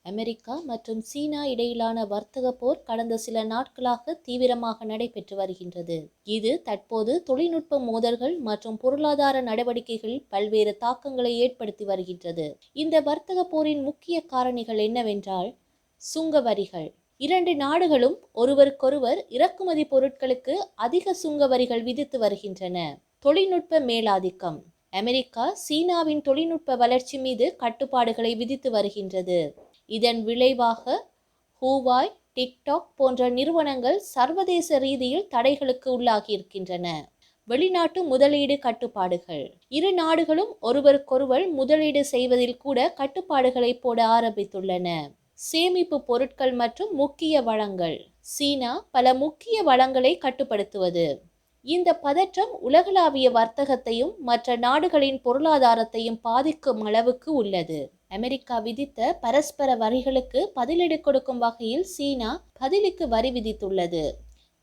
America மற்றும் சீனா இடையிலான வர்த்தக போர் கடந்த சில நாட்களாக தீவிரமாக நடைபெற்று வருகின்றது. இது தற்போது தொழில்நுட்ப மோதல்கள் மற்றும் பொருளாதார நடவடிக்கைகளில் பல்வேறு தாக்கங்களை ஏற்படுத்தி வருகின்றது. இந்த வர்த்தக போரின் முக்கிய காரணிகள் என்னவென்றால் சுங்க வரிகள். இரண்டு நாடுகளும் ஒருவருக்கொருவர் இறக்குமதி பொருட்களுக்கு அதிக சுங்க வரிகள் விதித்து வருகின்றன. தொழில்நுட்ப மேலாதிக்கம். அமெரிக்கா சீனாவின் தொழில்நுட்ப வளர்ச்சி மீது கட்டுப்பாடுகளை விதித்து வருகின்றது. இதன் விளைவாக ஹூவாய், டிக்டாக் போன்ற நிறுவனங்கள் சர்வதேச ரீதியில் தடைகளுக்கு உள்ளாகியிருக்கின்றன. வெளிநாட்டு முதலீடு கட்டுப்பாடுகள். இரு நாடுகளும் ஒருவருக்கொருவர் முதலீடு செய்வதில் கூட கட்டுப்பாடுகளை போட ஆரம்பித்துள்ளன. சேமிப்பு பொருட்கள் மற்றும் முக்கிய வளங்கள். சீனா பல முக்கிய வளங்களை கட்டுப்படுத்துவது. இந்த பதற்றம் உலகளாவிய வர்த்தகத்தையும் மற்ற நாடுகளின் பொருளாதாரத்தையும் பாதிக்கும் அளவுக்கு உள்ளது. அமெரிக்கா விதித்த பரஸ்பர வரிகளுக்கு பதிலடி கொடுக்கும் வகையில் சீனா பதிலுக்கு வரி விதித்துள்ளது.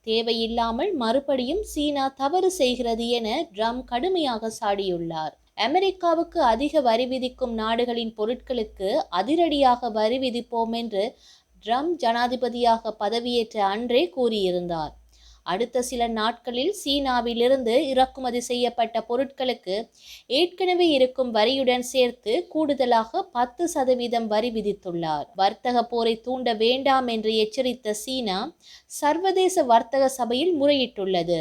தேவையில்லாமல் மறுபடியும் சீனா தவறு செய்கிறது என ட்ரம்ப் கடுமையாக சாடியுள்ளார். அமெரிக்காவுக்கு அதிக வரி விதிக்கும் நாடுகளின் பொருட்களுக்கு அதிரடியாக வரி விதிப்போம் என்று ட்ரம்ப் ஜனாதிபதியாக பதவியேற்ற அன்றே கூறியிருந்தார். அடுத்த சில நாட்களில் சீனாவிலிருந்து இறக்குமதி செய்யப்பட்ட பொருட்களுக்கு ஏற்கனவே இருக்கும் வரியுடன் சேர்த்து கூடுதலாக 10% வரி விதித்துள்ளார். வர்த்தக போரை தூண்ட வேண்டாம் என்று எச்சரித்த சீனா சர்வதேச வர்த்தக சபையில் முறையிட்டுள்ளது.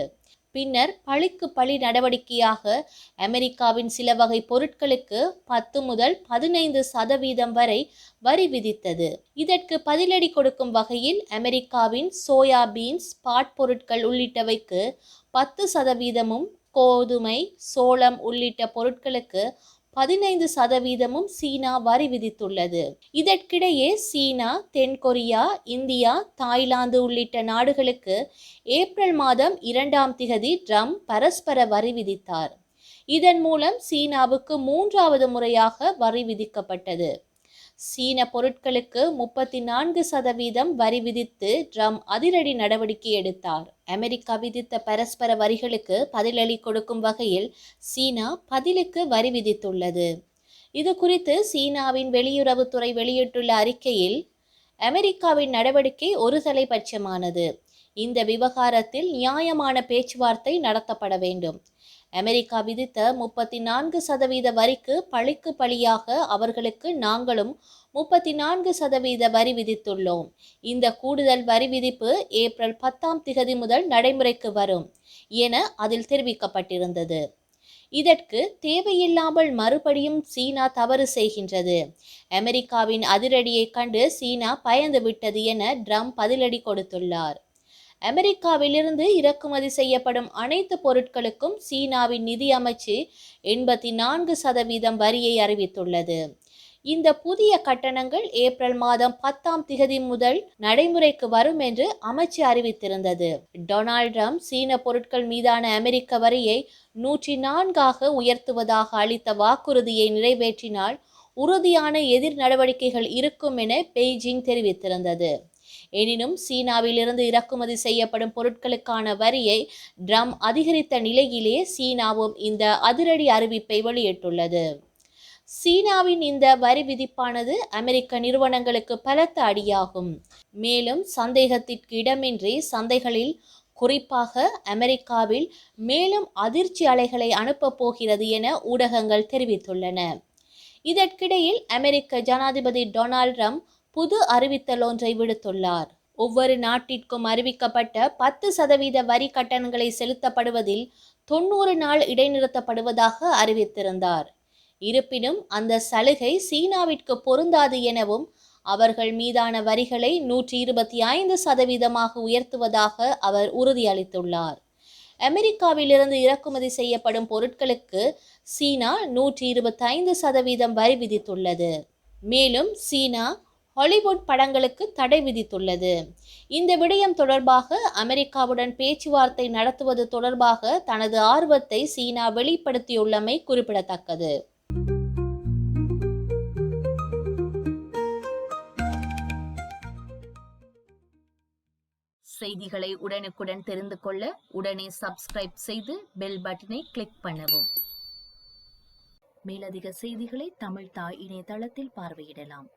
பின்னர் பழிக்கு பழி நடவடிக்கையாக அமெரிக்காவின் சில வகை பொருட்களுக்கு 10 முதல் 15% வரை வரி விதித்தது. இதற்கு பதிலடி கொடுக்கும் வகையில் அமெரிக்காவின் சோயா பீன்ஸ், பாட்பொருட்கள் உள்ளிட்டவைக்கு 10%, கோதுமை, சோளம் உள்ளிட்ட பொருட்களுக்கு 15% சீனா வரி விதித்துள்ளது. இதற்கிடையே சீனா, தென்கொரியா, இந்தியா, தாய்லாந்து உள்ளிட்ட நாடுகளுக்கு ஏப்ரல் மாதம் 2ஆம் திகதி ட்ரம்ப் பரஸ்பர வரி விதித்தார். இதன் மூலம் சீனாவுக்கு 3வது முறையாக வரி விதிக்கப்பட்டது. சீன பொருட்களுக்கு 34% வரி விதித்து ட்ரம்ப் அதிரடி நடவடிக்கை எடுத்தார். அமெரிக்கா விதித்த பரஸ்பர வரிகளுக்கு பதிலடி கொடுக்கும் வகையில் சீனா பதிலுக்கு வரி விதித்துள்ளது. இது குறித்து சீனாவின் வெளியுறவுத்துறை வெளியிட்டுள்ள அறிக்கையில், அமெரிக்காவின் நடவடிக்கை ஒருதலைபட்சமானது. இந்த விவகாரத்தில் நியாயமான பேச்சுவார்த்தை நடத்தப்பட வேண்டும். அமெரிக்கா விதித்த 34% வரிக்கு பழிக்கு பழியாக அவர்களுக்கு நாங்களும் 34% வரி விதித்துள்ளோம். இந்த கூடுதல் வரி விதிப்பு ஏப்ரல் 10ஆம் திகதி முதல் நடைமுறைக்கு வரும் என அதில் தெரிவிக்கப்பட்டிருந்தது. இதற்கு தேவையில்லாமல் மறுபடியும் சீனா தவறு செய்கின்றது. அமெரிக்காவின் அதிரடியை கண்டு சீனா பயந்து விட்டது என ட்ரம்ப் பதிலடி கொடுத்துள்ளார். அமெரிக்காவிலிருந்து இறக்குமதி செய்யப்படும் அனைத்து பொருட்களுக்கும் சீனாவின் நிதி அமைச்சு 84% வரியை அறிவித்துள்ளது. இந்த புதிய கட்டணங்கள் ஏப்ரல் மாதம் 10ஆம் திகதி முதல் நடைமுறைக்கு வரும் என்று அமைச்சு அறிவித்திருந்தது. டொனால்ட் ட்ரம்ப் சீன பொருட்கள் மீதான அமெரிக்க வரியை 104ஆக உயர்த்துவதாக அளித்த வாக்குறுதியை நிறைவேற்றினால் உறுதியான எதிர் நடவடிக்கைகள் இருக்கும் என பெய்ஜிங் தெரிவித்திருந்தது. எனினும் சீனாவிலிருந்து இறக்குமதி செய்யப்படும் பொருட்களுக்கான வரியை ட்ரம்ப் அதிகரித்த நிலையிலே சீனாவும் இந்த அதிரடி அறிவிப்பை வெளியிட்டுள்ளது. சீனாவின் இந்த வரி விதிப்பானது அமெரிக்க நிறுவனங்களுக்கு பலத்த அடியாகும். மேலும் சந்தேகத்திற்கு இடமின்றி சந்தைகளில், குறிப்பாக அமெரிக்காவில் மேலும் அதிர்ச்சி அலைகளை அனுப்பப் போகிறது என ஊடகங்கள் தெரிவித்துள்ளன. இதற்கிடையில் அமெரிக்க ஜனாதிபதி டொனால்ட் ட்ரம்ப் புது அறிவித்தல் ஒன்றை விடுத்துள்ளார். ஒவ்வொரு நாட்டிற்கும் அறிவிக்கப்பட்ட 10% வரி கட்டணங்களை செலுத்தப்படுவதில் 90 நாள் இடைநிறுத்தப்படுவதாக அறிவித்திருந்தார். இருப்பினும் அந்த சலுகை சீனாவிற்கு பொருந்தாது எனவும் அவர்கள் மீதான வரிகளை 125%ஆக உயர்த்துவதாக அவர் உறுதியளித்துள்ளார். அமெரிக்காவிலிருந்து இறக்குமதி செய்யப்படும் பொருட்களுக்கு சீனா 125% வரி விதித்துள்ளது. மேலும் சீனா ஹாலிவுட் படங்களுக்கு தடை விதித்துள்ளது. இந்த விடயம் தொடர்பாக அமெரிக்காவுடன் பேச்சுவார்த்தை நடத்துவது தொடர்பாக தனது ஆர்வத்தை சீனா வெளிப்படுத்தியுள்ளமை குறிப்பிடத்தக்கது. செய்திகளை உடனுக்குடன் தெரிந்து கொள்ள உடனே சப்ஸ்கிரைப் செய்து பெல் பட்டனை கிளிக் பண்ணவும். மேலதிக செய்திகளை தமிழ் தாய் இணையதளத்தில் பார்வையிடலாம்.